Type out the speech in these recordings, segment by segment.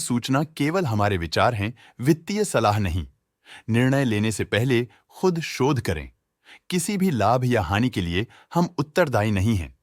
सूचना केवल हमारे विचार हैं, वित्तीय सलाह नहीं। निर्णय लेने से पहले खुद शोध करें। किसी भी लाभ या हानि के लिए हम उत्तरदायी नहीं हैं।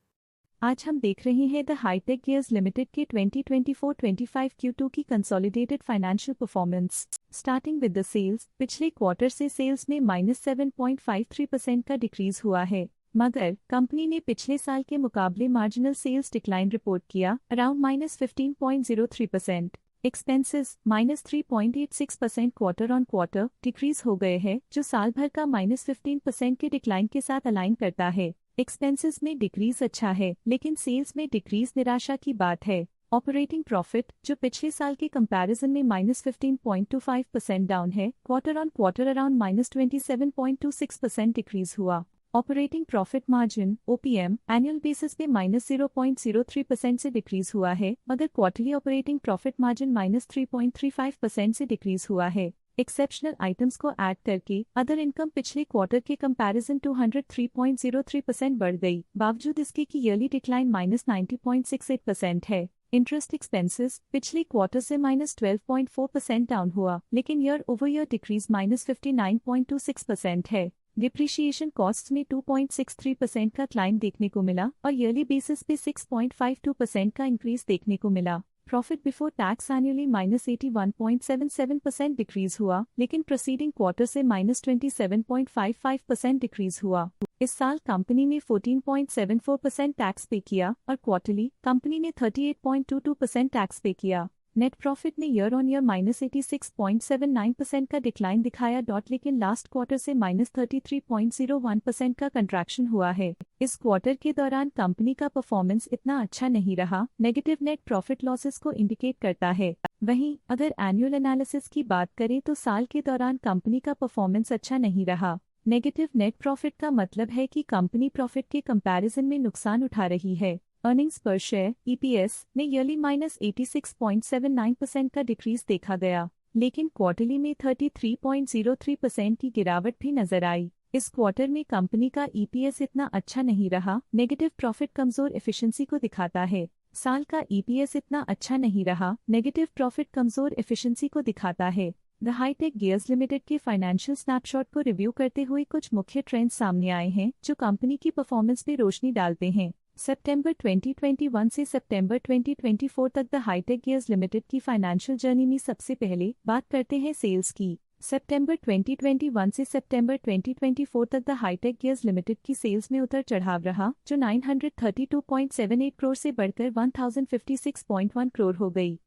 आज हम देख रहे हैं द हाईटेक गियर्स लिमिटेड के 2024-25 Q2 की consolidated financial performance. Starting with the sales, पिछले क्वार्टर से सेल्स में -7.53% का डिक्रीज हुआ है, मगर कंपनी ने पिछले साल के मुकाबले मार्जिनल सेल्स डिक्लाइन रिपोर्ट किया, around -15.03%। Expenses -3.86% quarter on quarter decrease हो गए हैं, जो साल भर का -15% के डिक्लाइन के साथ अलाइन करता है। एक्सपेंसेस में डिक्रीज अच्छा है, लेकिन सेल्स में डिक्रीज निराशा की बात है। ऑपरेटिंग प्रॉफिट, जो पिछले साल के कंपैरिजन में -15.25% डाउन है, quarter on quarter around -27.26% decrease हुआ। Operating profit margin (OPM) annual basis पे -0.03% से डिक्रीज हुआ है, मगर क्वार्टरली ऑपरेटिंग प्रॉफिट मार्जिन -3.35% से डिक्रीज हुआ है। एक्सेप्शनल आइटम्स को ऐड करके अदर इनकम पिछले क्वार्टर के कंपैरिजन 203.03% बढ़ गई, बावजूद इसके कि ईयरली डिक्लाइन -90.68% है। इंटरेस्ट एक्सपेंसेस पिछले क्वार्टर से -12.4% डाउन हुआ, लेकिन ईयर ओवर ईयर डिक्रीज -59.26% है। डिप्रिशिएशन कॉस्ट्स में 2.63% का क्लाइम देखने को मिला और ईयरली बेसिस पे 6.52% का इंक्रीज देखने को मिला। Profit before tax annually -81.77% decrease हुआ, लेकिन प्रीसीडिंग क्वार्टर से -27.55% डिक्रीज हुआ। इस साल कंपनी ने 14.74% टैक्स पे किया और क्वार्टरली कंपनी ने 38.22% टैक्स पे किया। नेट प्रॉफिट ने ईयर ऑन ईयर -86.79% का डिक्लाइन दिखाया, लेकिन लास्ट क्वार्टर से -33.01% का कंट्रैक्शन हुआ है। इस क्वार्टर के दौरान कंपनी का परफॉर्मेंस इतना अच्छा नहीं रहा, नेगेटिव नेट प्रॉफिट लॉसेस को इंडिकेट करता है। वहीं अगर एनुअल एनालिसिस की बात करें तो साल के दौरान कंपनी का परफॉर्मेंस अच्छा नहीं रहा। नेगेटिव नेट प्रॉफिट का मतलब है कि कंपनी प्रॉफिट के कंपैरिजन में नुकसान उठा रही है। अर्निंग्स पर शेयर (EPS) ने ईयरली -86.79% का डिक्रीज देखा गया, लेकिन क्वार्टरली में 33.03% की गिरावट भी नजर आई। इस क्वार्टर में कंपनी का EPS इतना अच्छा नहीं रहा, नेगेटिव प्रॉफिट कमजोर एफिशिएंसी को दिखाता है। साल का EPS इतना अच्छा नहीं रहा, नेगेटिव प्रॉफिट कमजोर एफिशिएंसी को दिखाता है। द हाईटेक गियर्स लिमिटेड के फाइनेंशियल स्नैपशॉट को रिव्यू करते हुए कुछ मुख्य ट्रेंड्स सामने आए हैं, जो कंपनी की परफॉर्मेंस पे रोशनी डालते हैं। सितंबर 2021 से सितंबर 2024 तक द हाईटेक गियर्स लिमिटेड की फाइनेंशियल जर्नी में सबसे पहले बात करते हैं सेल्स की। सितंबर 2021 से सितंबर 2024 तक द हाईटेक गियर्स लिमिटेड की सेल्स में उतर चढ़ाव रहा, जो 932.78 करोड़ से बढ़कर 1056.1 करोड़ हो गई।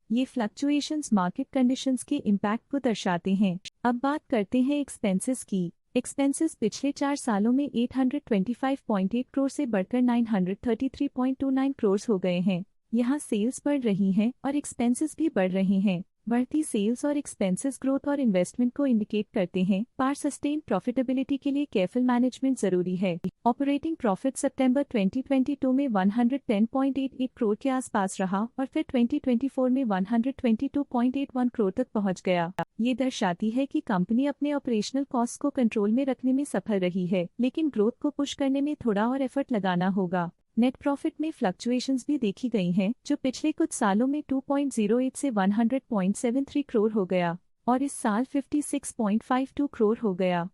ये फ्लक्चुएशंस मार्केट कंडीशंस के इम्पैक्ट को दर्शाते हैं। अब बात करते हैं एक्सपेंसेस की। एक्सपेंसेस पिछले 4 सालों में 825.8 करोड़ से बढ़कर 933.29 करोड़ हो गए हैं। यहाँ सेल्स बढ़ रही हैं और एक्सपेंसेस भी बढ़ रहे हैं। बढ़ती सेल्स और एक्सपेंसेस ग्रोथ और इन्वेस्टमेंट को इंडिकेट करते हैं, पर सस्टेन प्रॉफिटेबिलिटी के लिए केयरफुल मैनेजमेंट जरूरी है। ऑपरेटिंग प्रॉफिट सितंबर 2022 में 110.88 करोड़ के आसपास रहा और फिर 2024 में 122.81 करोड़ तक पहुंच गया। ये दर्शाती है कि कंपनी अपने ऑपरेशनल कॉस्ट को कंट्रोल में रखने में सफल रही है, लेकिन ग्रोथ को पुश करने में थोड़ा और एफर्ट लगाना होगा। नेट प्रॉफिट में फ्लक्चुएशंस भी देखी गई हैं, जो पिछले कुछ सालों में 2.08 से 100.73 करोड़ हो गया और इस साल 56.52 करोड़ हो गया।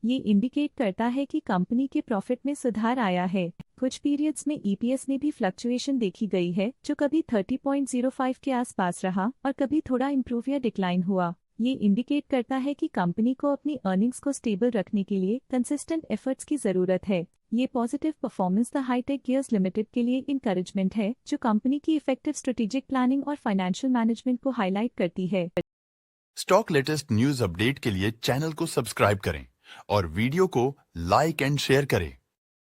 ये इंडिकेट करता है कि कंपनी के प्रॉफिट में सुधार आया है। कुछ पीरियड्स में EPS में भी फ्लक्चुएशन देखी गई है, जो कभी 30.05 के आसपास रहा और कभी थोड़ा इम्प्रूव या डिक्लाइन हुआ। ये इंडिकेट करता है कि कंपनी को अपनी अर्निंग्स को स्टेबल रखने के लिए कंसिस्टेंट एफर्ट्स की जरूरत है। ये positive performance the Hitech Gears Limited के लिए इंकरेजमेंट है, जो कंपनी की इफेक्टिव स्ट्रेटेजिक प्लानिंग और फाइनेंशियल मैनेजमेंट को हाईलाइट करती है। स्टॉक लेटेस्ट न्यूज अपडेट के लिए चैनल को सब्सक्राइब करें और वीडियो को लाइक एंड शेयर करें।